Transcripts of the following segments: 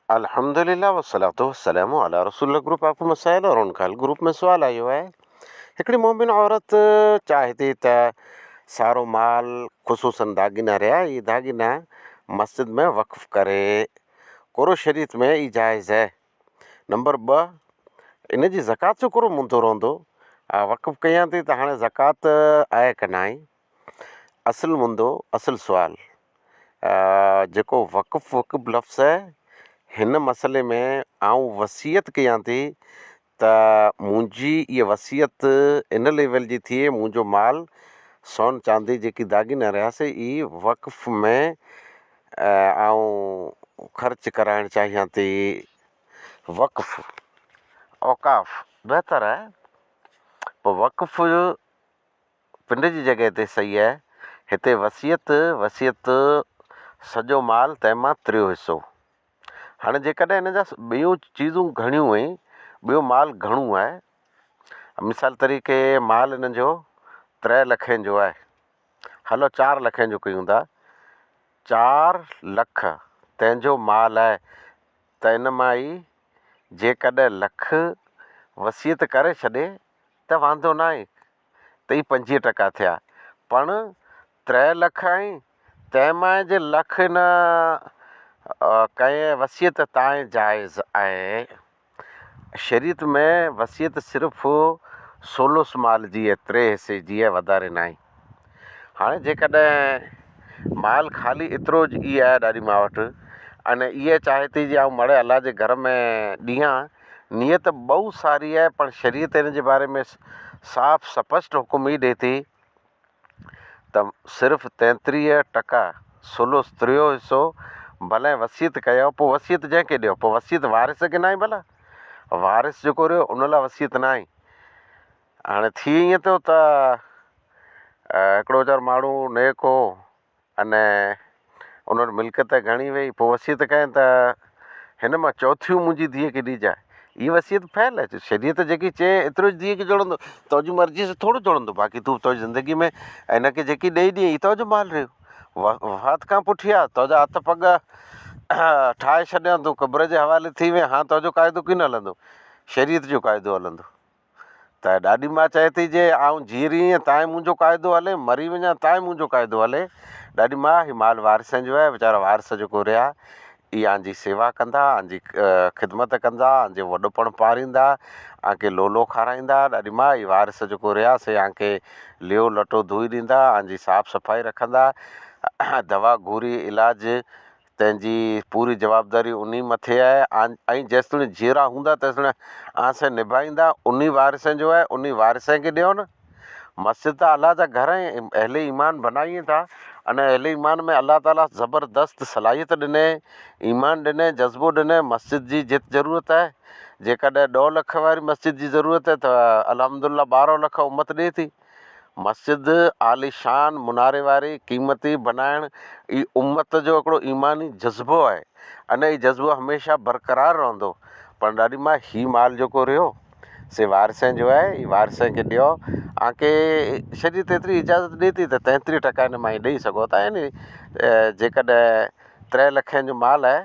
अल्हम्दुलिल्लाह वस्सलातु वस्सलामु अला रसूलिल्लाह। Group of मसाइल और उनका ग्रुप में सवाल आयो है। हिकिड़ी मोमिन औरत चाहे थी त सारो माल ख़ुसूसन दागिना रहा ये दागिना मस्जिद में वक़्फ़ करे, कोरो शरीयत में ई जाइज़ है। नंबर 2, इन जी ज़कात जो कोरो मुंदो रहंदो, वक़्फ़ कयां थी त हाणे ज़कात आहे क न आहे। असुल मुंदो, असुल सुवाल जेको वक़्फ़ वक़्फ़ लफ़्ज़ है, हिन मसइले में आऊं वसियत कयां थी त मुंहिंजी इहा वसियत इन लेवल जी थिए, मुंहिंजो माल सोन चांदी जेकी दागिना रहियासीं ई वक़्फ़ में आऊं ख़र्च कराइणु चाहियां थी। वक़्फ़ औकाफ़ बहितर आहे, पोइ वक़्फ़ पिंड जी जॻह ते सही आहे। हिते वसियत सॼो माल तंहिंमां 3 हिसो। हाणे जेकॾहिं हिन जा ॿियूं चीज़ूं घणियूं आहिनि, ॿियो माल घणो आहे, मिसाल तरीक़े माल हिन जो 3 लखनि जो आहे, हलो 4 लखनि जो कयूं था, 4 लख तंहिंजो माल आहे त इन मां ई जेकॾहिं लख वसियत करे छॾे त वांदो न आहे, त ई 25% थिया। पण 3 लख आहिनि, तंहिंमां जे लख न कंहिं वसियत ताईं जाइज़ आहे। शरीयत में वसियत सिर्फ़ु 16 माल जी आहे, 3 हिसे जी आहे, वधारे न आहे। हाणे जेकॾहिं माल ख़ाली एतिरो ई आहे ॾाढी मां वटि, अने इहे चाहे थी जी आऊं मड़े अलाह जे घर में ॾियां, नियत बहुत सारी आहे, पर शरीयत इन जे बारे में साफ़ स्पष्ट हुकुम ई ॾिए थी त सिर्फ़ु 33% 16 3 हिसो भले वसियत कयो। पोइ वसियत जंहिंखे ॾियो, पोइ वसियत वारिस खे न आहे, भला वारिस जेको रहियो उन लाइ वसियत न आहे। हाणे थी ईअं थियो त हिकिड़ो वीचारो माण्हू नेक हो, अने उन वटि मिल्कियत घणी वई, पोइ वसियत कयईं त हिन मां चौथियूं मुंहिंजी धीअ खे ॾिजाए। हीअ वसियत फैल आहे। शरीयत जेकी चए एतिरो धीअ खे जोड़ंदो, तुंहिंजी मर्ज़ी सां थोरो जोड़ंदो, बाक़ी तूं तुंहिंजी ज़िंदगी में हिनखे जेकी ॾेई ॾींहुं तुंहिंजो माल रहियो। वफ़ात खां पुठियां तुंहिंजा हथ पग ठाहे छॾिया, तूं क़ब्र जे हवाले थी वए, हाणे तुंहिंजो क़ाइदो कीन हलंदो, शरीयत जो क़ाइदो हलंदो। त ॾाढी मां चए थी जे आऊं जीअरी ताईं मुंहिंजो क़ाइदो हले, मरी वञा ताईं मुंहिंजो क़ाइदो हले। ॾाढी मां हीउ माल वारिसनि जो आहे, वीचारा वारिस जेको रहिया इहा आंजी सेवा कंदा, आंजी ख़िदमत कंदा, आंजे वॾोपण पारींदा, आंखे लोलो खाराईंदा। ॾाढी मां हीउ वारिस जेको रहिया से आंखे लियो लटो धोई ॾींदा, आंजी साफ़ सफ़ाई रखंदा, दवा घूरी इलाज तंहिंजी पूरी जवाबदारी उन मथे आहे। ऐं जेसिताईं जीअरा हूंदा तेसिताईं आसे निभाईंदा, उन वारिसनि जो आहे, उन वारिस खे ॾियो न। मस्जिद त अलाह जा घर ऐं अहले ईमान बनाइनि था, अने अहले ईमान में अलाह ताला ज़बरदस्त सलाहियत ॾिने, ईमान ॾिने, जज़्बो ॾिने। मस्जिद जी जित ज़रूरत आहे, जेकॾहिं 2 लख वारी मस्जिद जी ज़रूरत आहे त अल्हम्दुलिल्लाह 12 लख उम्मत ॾिए थी। मस्जिद आलिशान मुनारे वारी क़ीमती बनाइण ई उम्मत जो हिकिड़ो ईमानी जज़्बो आहे, अने हीउ जज़्बो हमेशह बरक़रार रहंदो। पर ॾाढी मां हीउ माल जेको रहियो से वारिसनि जो आहे, हीउ वारिसनि खे ॾियो। आंखे शरीयत एतिरी इजाज़त ॾिए थी त 33% हिन मां ई ॾेई सघो था। यानी जेकॾहिं 3 लखनि जो माल आहे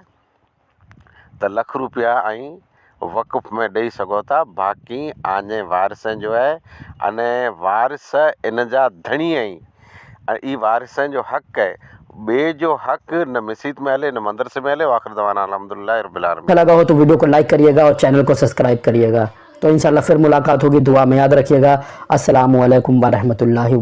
त लख रुपया ऐं वक़्फ़ में ॾेई सघो था, बाक़ी आने वारिसनि जो आहे, अने वारिस इन जा धणी आहिनि, ऐं ई वारिसनि जो हक़ आहे। ॿिए जो हक़ न मस्जिद में हले, न मदरसे में हले। आख़िर दवाना अल्हम्दुलिल्लाह रब्बिल आलमीन। लगा हो तो वीडियो को लाइक करिएगा और चैनल को सब्सक्राइब करिएगा। तो इंशाल्लाह फिर मुलाकात होगी, दुआ में याद रखिएगा। अस्सलामु अलैकुम व रहमतुल्लाहि।